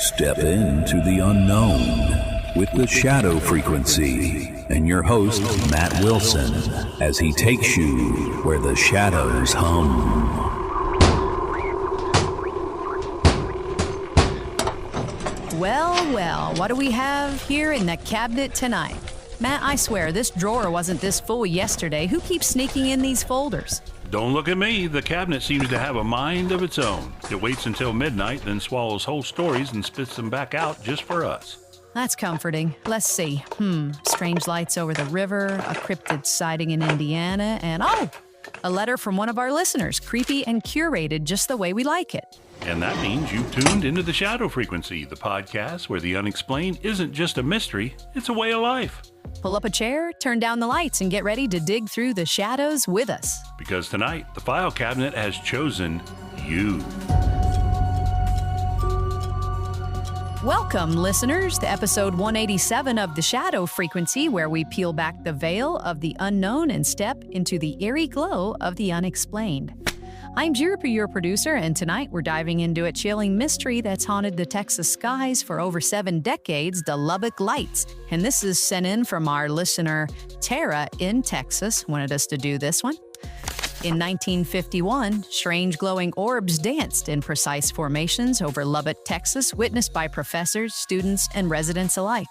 Step into the unknown with the shadow frequency and your host, Matt Wilson, as he takes you where the shadows hum. Well, what do we have here in the cabinet tonight? Matt, I swear, this drawer wasn't this full yesterday. Who keeps sneaking in these folders? Don't look at me. The cabinet seems to have a mind of its own. It waits until midnight, then swallows whole stories and spits them back out just for us. That's comforting. Let's see. Strange lights over the river, a cryptid sighting in Indiana, and a letter from one of our listeners, creepy and curated just the way we like it. And that means you've tuned into the Shadow Frequency, the podcast where the unexplained isn't just a mystery, it's a way of life. Pull up a chair, turn down the lights, and get ready to dig through the shadows with us. Because tonight, the file cabinet has chosen you. Welcome, listeners, to episode 187 of The Shadow Frequency, where we peel back the veil of the unknown and step into the eerie glow of the unexplained. I'm Juniper, your producer, and tonight we're diving into a chilling mystery that's haunted the Texas skies for over 7 decades, the Lubbock Lights. And this is sent in from our listener, Tara in Texas, wanted us to do this one. In 1951, strange glowing orbs danced in precise formations over Lubbock, Texas, witnessed by professors, students, and residents alike.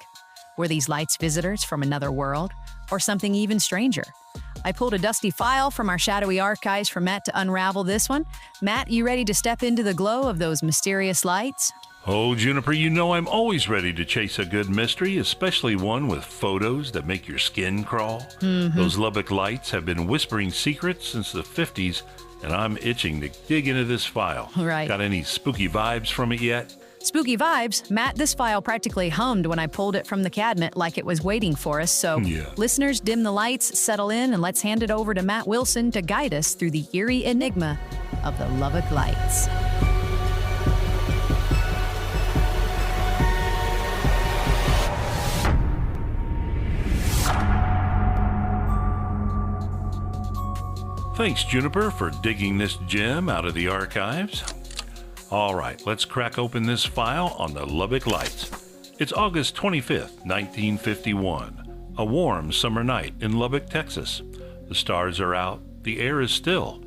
Were these lights visitors from another world, or something even stranger? I pulled a dusty file from our shadowy archives for Matt to unravel this one. Matt, you ready to step into the glow of those mysterious lights? Oh, Juniper, you know I'm always ready to chase a good mystery, especially one with photos that make your skin crawl. Those Lubbock Lights have been whispering secrets since the 50s, and I'm itching to dig into this file. Right. Got any spooky vibes from it yet? Spooky vibes? Matt, this file practically hummed when I pulled it from the cabinet like it was waiting for us. So, Listeners, dim the lights, settle in, and let's hand it over to Matt Wilson to guide us through the eerie enigma of the Lubbock Lights. Thanks, Juniper, for digging this gem out of the archives. All right, let's crack open this file on the Lubbock Lights. It's August 25th, 1951, a warm summer night in Lubbock, Texas. The stars are out, the air is still,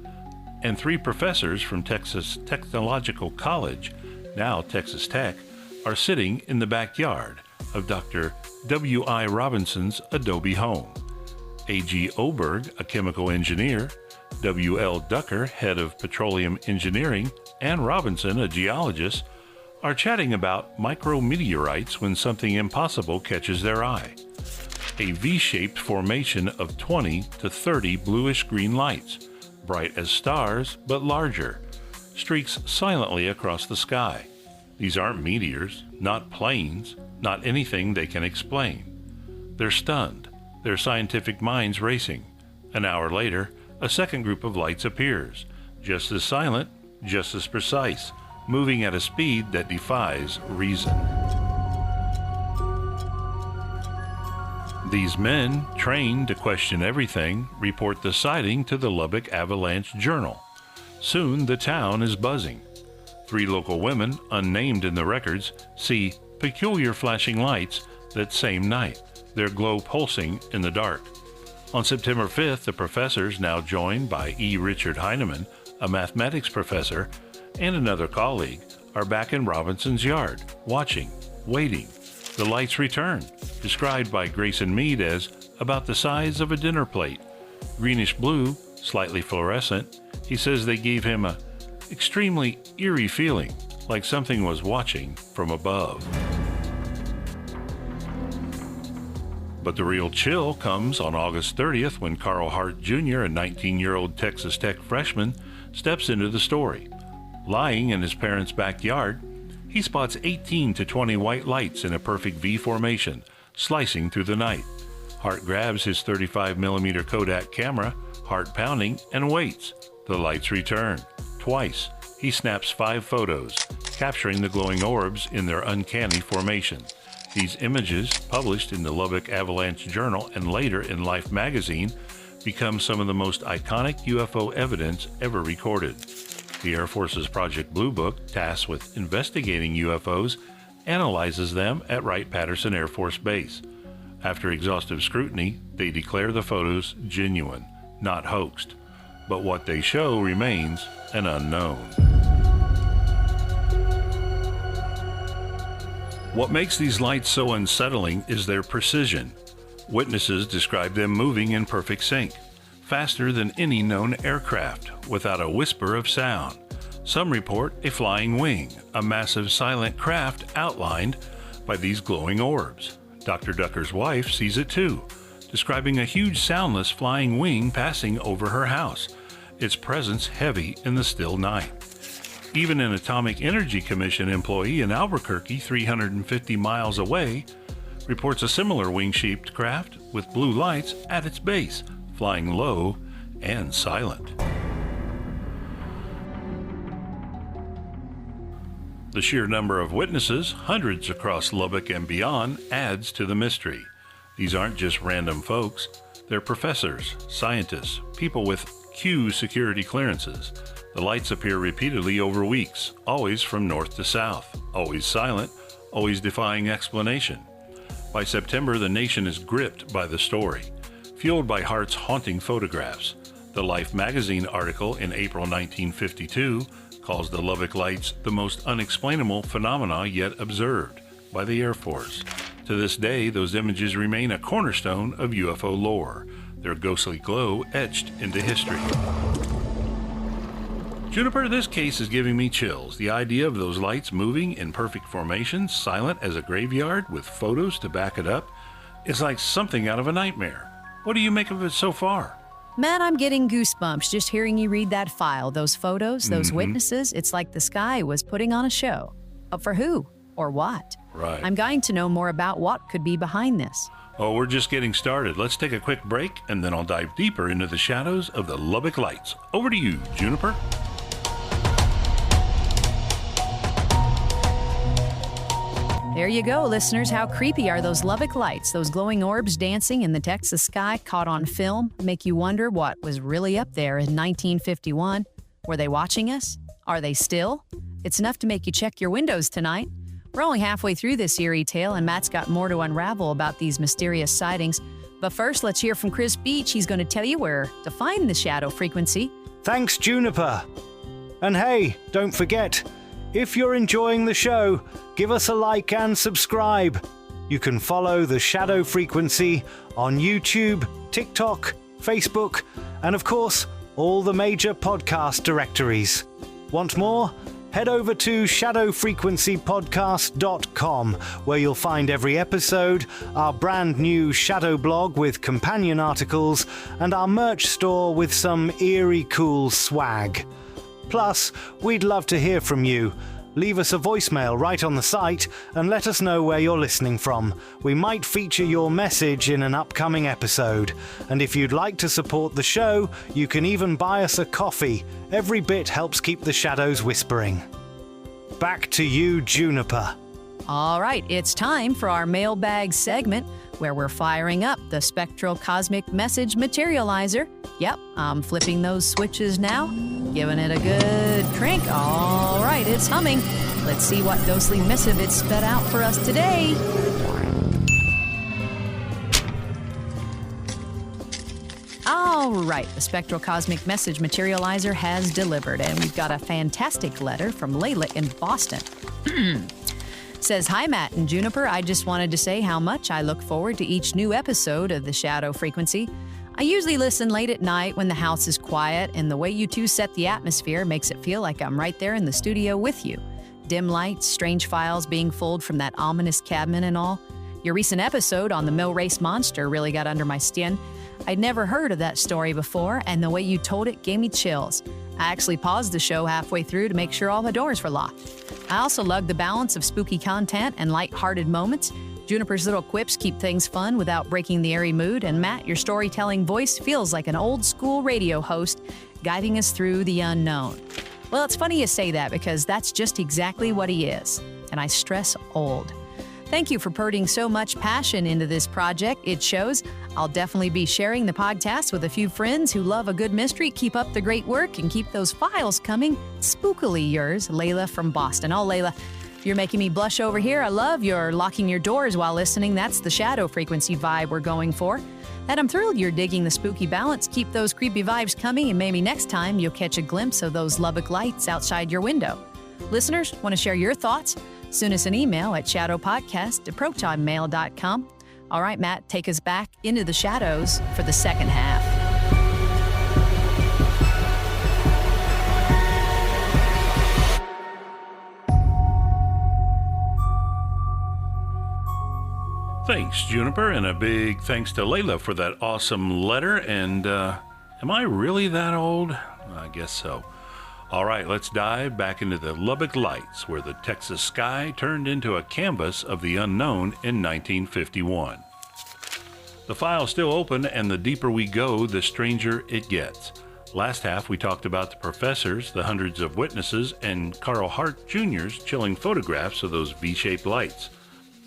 and 3 professors from Texas Technological College, now Texas Tech, are sitting in the backyard of Dr. W.I. Robinson's Adobe home. A.G. Oberg, a chemical engineer, W.L. Ducker, head of petroleum engineering, and Robinson, a geologist, are chatting about micrometeorites when something impossible catches their eye. A V-shaped formation of 20 to 30 bluish-green lights, bright as stars but larger, streaks silently across the sky. These aren't meteors, not planes, not anything they can explain. They're stunned, their scientific minds racing. An hour later, a second group of lights appears, just as silent, just as precise, moving at a speed that defies reason. These men, trained to question everything, report the sighting to the Lubbock Avalanche Journal. Soon the town is buzzing. 3 local women, unnamed in the records, see peculiar flashing lights that same night, their glow pulsing in the dark. On September 5th, the professors, now joined by E. Richard Heinemann, a mathematics professor, and another colleague, are back in Robinson's yard, watching, waiting. The lights return, described by Grayson Mead as about the size of a dinner plate. Greenish blue, slightly fluorescent, he says they gave him an extremely eerie feeling, like something was watching from above. But the real chill comes on August 30th when Carl Hart Jr., a 19-year-old Texas Tech freshman, steps into the story. Lying in his parents' backyard, he spots 18 to 20 white lights in a perfect V formation, slicing through the night. Hart grabs his 35mm Kodak camera, heart pounding, and waits. The lights return. Twice, he snaps 5 photos, capturing the glowing orbs in their uncanny formation. These images, published in the Lubbock Avalanche Journal and later in Life magazine, become some of the most iconic UFO evidence ever recorded. The Air Force's Project Blue Book, tasked with investigating UFOs, analyzes them at Wright-Patterson Air Force Base. After exhaustive scrutiny, they declare the photos genuine, not hoaxed. But what they show remains an unknown. What makes these lights so unsettling is their precision. Witnesses describe them moving in perfect sync, faster than any known aircraft, without a whisper of sound. Some report a flying wing, a massive silent craft outlined by these glowing orbs. Dr. Ducker's wife sees it too, describing a huge soundless flying wing passing over her house, its presence heavy in the still night. Even an Atomic Energy Commission employee in Albuquerque, 350 miles away, reports a similar wing-shaped craft with blue lights at its base, flying low and silent. The sheer number of witnesses, hundreds across Lubbock and beyond, adds to the mystery. These aren't just random folks. They're professors, scientists, people with Q security clearances. The lights appear repeatedly over weeks, always from north to south, always silent, always defying explanation. By September, the nation is gripped by the story, fueled by Hart's haunting photographs. The Life magazine article in April 1952 calls the Lubbock Lights the most unexplainable phenomena yet observed by the Air Force. To this day, those images remain a cornerstone of UFO lore, their ghostly glow etched into history. Juniper, this case is giving me chills. The idea of those lights moving in perfect formation, silent as a graveyard, with photos to back it up, is like something out of a nightmare. What do you make of it so far? Matt, I'm getting goosebumps just hearing you read that file. Those photos, those witnesses, it's like the sky was putting on a show. But for who or what? Right. I'm dying to know more about what could be behind this. Oh, we're just getting started. Let's take a quick break, and then I'll dive deeper into the shadows of the Lubbock Lights. Over to you, Juniper. There you go, listeners. How creepy are those Lubbock Lights? Those glowing orbs dancing in the Texas sky caught on film make you wonder what was really up there in 1951. Were they watching us? Are they still? It's enough to make you check your windows tonight. We're only halfway through this eerie tale, and Matt's got more to unravel about these mysterious sightings. But first, let's hear from Chris Beach. He's going to tell you where to find the shadow frequency. Thanks, Juniper. And hey, don't forget, if you're enjoying the show, give us a like and subscribe. You can follow the Shadow Frequency on YouTube, TikTok, Facebook, and of course, all the major podcast directories. Want more? Head over to shadowfrequencypodcast.com, where you'll find every episode, our brand new Shadow blog with companion articles, and our merch store with some eerie cool swag. Plus, we'd love to hear from you. Leave us a voicemail right on the site and let us know where you're listening from. We might feature your message in an upcoming episode. And if you'd like to support the show, you can even buy us a coffee. Every bit helps keep the shadows whispering. Back to you, Juniper. All right, it's time for our mailbag segment, where we're firing up the spectral cosmic message materializer. Yep, I'm flipping those switches now, giving it a good crank. All right, it's humming. Let's see what ghostly missive it sped out for us today. All right, the spectral cosmic message materializer has delivered, and we've got a fantastic letter from Layla in Boston. Says, "Hi, Matt and Juniper. I just wanted to say how much I look forward to each new episode of the Shadow Frequency. I usually listen late at night when the house is quiet, and the way you two set the atmosphere makes it feel like I'm right there in the studio with you. Dim lights, strange files being pulled from that ominous cabinet and all. Your recent episode on the mill race monster really got under my skin. I'd never heard of that story before, and the way you told it gave me chills. I actually paused the show halfway through to make sure all the doors were locked. I also love the balance of spooky content and light-hearted moments. Juniper's little quips keep things fun without breaking the airy mood, and Matt, your storytelling voice feels like an old-school radio host guiding us through the unknown." Well, it's funny you say that, because that's just exactly what he is, and I stress old. Thank you for putting so much passion into this project. It shows. I'll definitely be sharing the podcast with a few friends who love a good mystery. Keep up the great work and keep those files coming. Spookily yours, Layla from Boston. Oh, Layla, You're making me blush over here. I love your locking your doors while listening. That's the shadow frequency vibe we're going for. And I'm thrilled you're digging the spooky balance. Keep those creepy vibes coming, and maybe next time you'll catch a glimpse of those Lubbock Lights outside your window. Listeners, want to share your thoughts? Send us an email at shadowpodcast@protonmail.com. All right, Matt, take us back into the shadows for the second half. Thanks, Juniper, and a big thanks to Layla for that awesome letter. And am I really that old? I guess so. All right, let's dive back into the Lubbock Lights, where the Texas sky turned into a canvas of the unknown in 1951. The file's still open, and the deeper we go, the stranger it gets. Last half, we talked about the professors, the hundreds of witnesses, and Carl Hart Jr.'s chilling photographs of those V-shaped lights.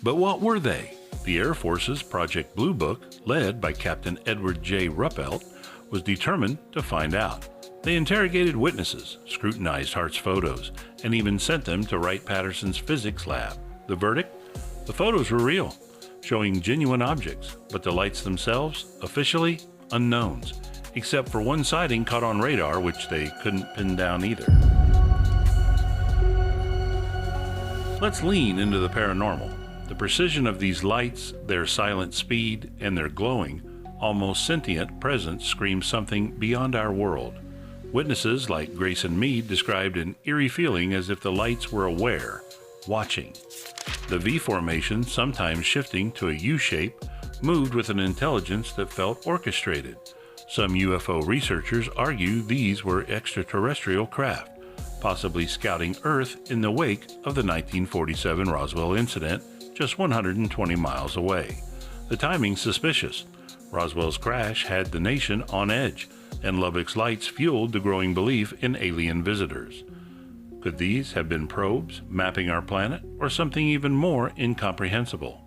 But what were they? The Air Force's Project Blue Book, led by Captain Edward J. Ruppelt, was determined to find out. They interrogated witnesses, scrutinized Hart's photos, and even sent them to Wright-Patterson's physics lab. The verdict? The photos were real, showing genuine objects, but the lights themselves, officially unknowns, except for one sighting caught on radar, which they couldn't pin down either. Let's lean into the paranormal. The precision of these lights, their silent speed, and their glowing, almost sentient presence screams something beyond our world. Witnesses like Grayson Mead described an eerie feeling as if the lights were aware, watching. The V formation, sometimes shifting to a U shape, moved with an intelligence that felt orchestrated. Some UFO researchers argue these were extraterrestrial craft, possibly scouting Earth in the wake of the 1947 Roswell incident, just 120 miles away. The timing's suspicious. Roswell's crash had the nation on edge, and Lubbock's lights fueled the growing belief in alien visitors. Could these have been probes mapping our planet, or something even more incomprehensible?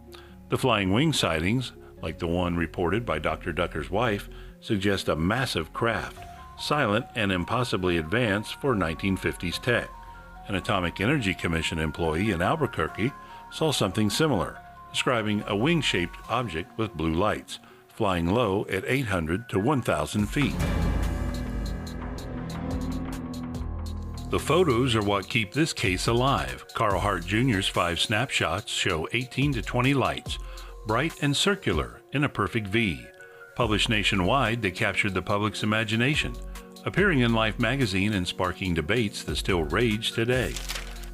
The flying wing sightings, like the one reported by Dr. Ducker's wife, suggest a massive craft, silent and impossibly advanced for 1950s tech. An Atomic Energy Commission employee in Albuquerque saw something similar, describing a wing-shaped object with blue lights, flying low at 800 to 1,000 feet. The photos are what keep this case alive. Carl Hart Jr.'s 5 snapshots show 18 to 20 lights, bright and circular in a perfect V. Published nationwide, they captured the public's imagination, appearing in Life magazine and sparking debates that still rage today.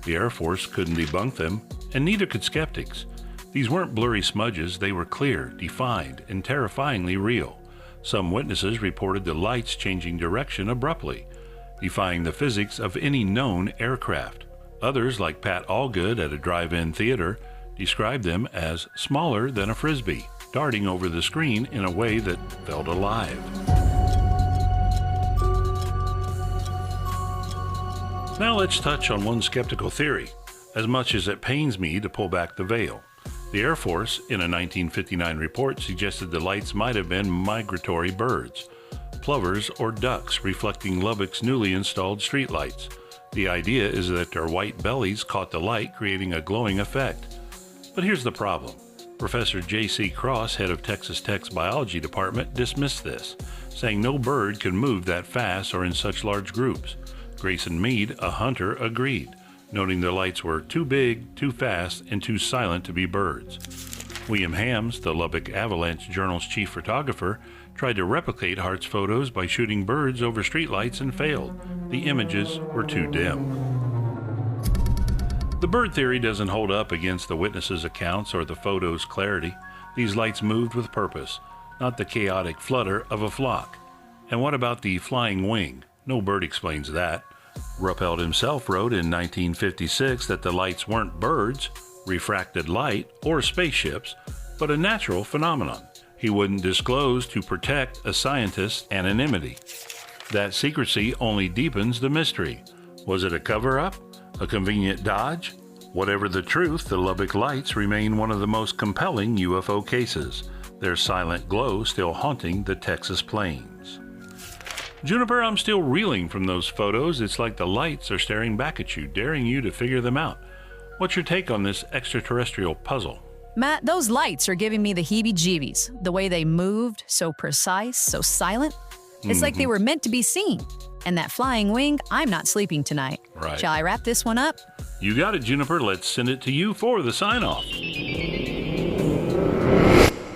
The Air Force couldn't debunk them, and neither could skeptics. These weren't blurry smudges, they were clear, defined, and terrifyingly real. Some witnesses reported the lights changing direction abruptly, defying the physics of any known aircraft. Others, like Pat Allgood at a drive-in theater, described them as smaller than a frisbee, darting over the screen in a way that felt alive. Now let's touch on one skeptical theory, as much as it pains me to pull back the veil. The Air Force, in a 1959 report, suggested the lights might have been migratory birds, plovers or ducks reflecting Lubbock's newly installed streetlights. The idea is that their white bellies caught the light, creating a glowing effect. But here's the problem. Professor J.C. Cross, head of Texas Tech's biology department, dismissed this, saying no bird can move that fast or in such large groups. Grayson Mead, a hunter, agreed, noting the lights were too big, too fast, and too silent to be birds. William Hams, the Lubbock Avalanche Journal's chief photographer, tried to replicate Hart's photos by shooting birds over streetlights and failed. The images were too dim. The bird theory doesn't hold up against the witnesses' accounts or the photos' clarity. These lights moved with purpose, not the chaotic flutter of a flock. And what about the flying wing? No bird explains that. Ruppelt himself wrote in 1956 that the lights weren't birds, refracted light, or spaceships, but a natural phenomenon. He wouldn't disclose to protect a scientist's anonymity. That secrecy only deepens the mystery. Was it a cover-up? A convenient dodge? Whatever the truth, the Lubbock Lights remain one of the most compelling UFO cases, their silent glow still haunting the Texas plains. Juniper, I'm still reeling from those photos. It's like the lights are staring back at you, daring you to figure them out. What's your take on this extraterrestrial puzzle? Matt, those lights are giving me the heebie-jeebies. The way they moved, so precise, so silent. It's like they were meant to be seen. And that flying wing, I'm not sleeping tonight. Right. Shall I wrap this one up? You got it, Juniper. Let's send it to you for the sign-off.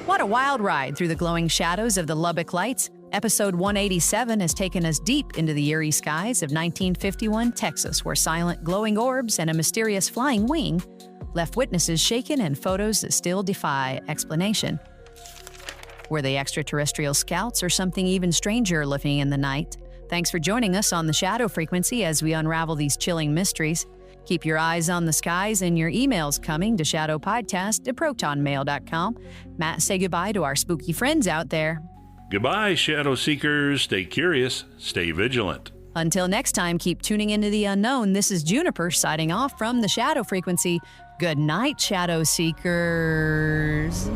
What a wild ride through the glowing shadows of the Lubbock Lights. Episode 187 has taken us deep into the eerie skies of 1951 Texas, where silent glowing orbs and a mysterious flying wing left witnesses shaken and photos that still defy explanation. Were they extraterrestrial scouts or something even stranger lurking in the night? Thanks for joining us on the Shadow Frequency as we unravel these chilling mysteries. Keep your eyes on the skies and your emails coming to shadowpodcast@protonmail.com. Matt, say goodbye to our spooky friends out there. Goodbye, Shadow Seekers. Stay curious. Stay vigilant. Until next time, keep tuning into the unknown. This is Juniper signing off from the Shadow Frequency. Good night, Shadow Seekers.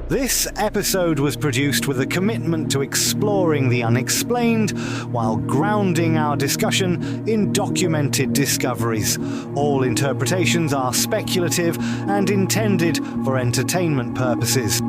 This episode was produced with a commitment to exploring the unexplained while grounding our discussion in documented discoveries. All interpretations are speculative and intended for entertainment purposes.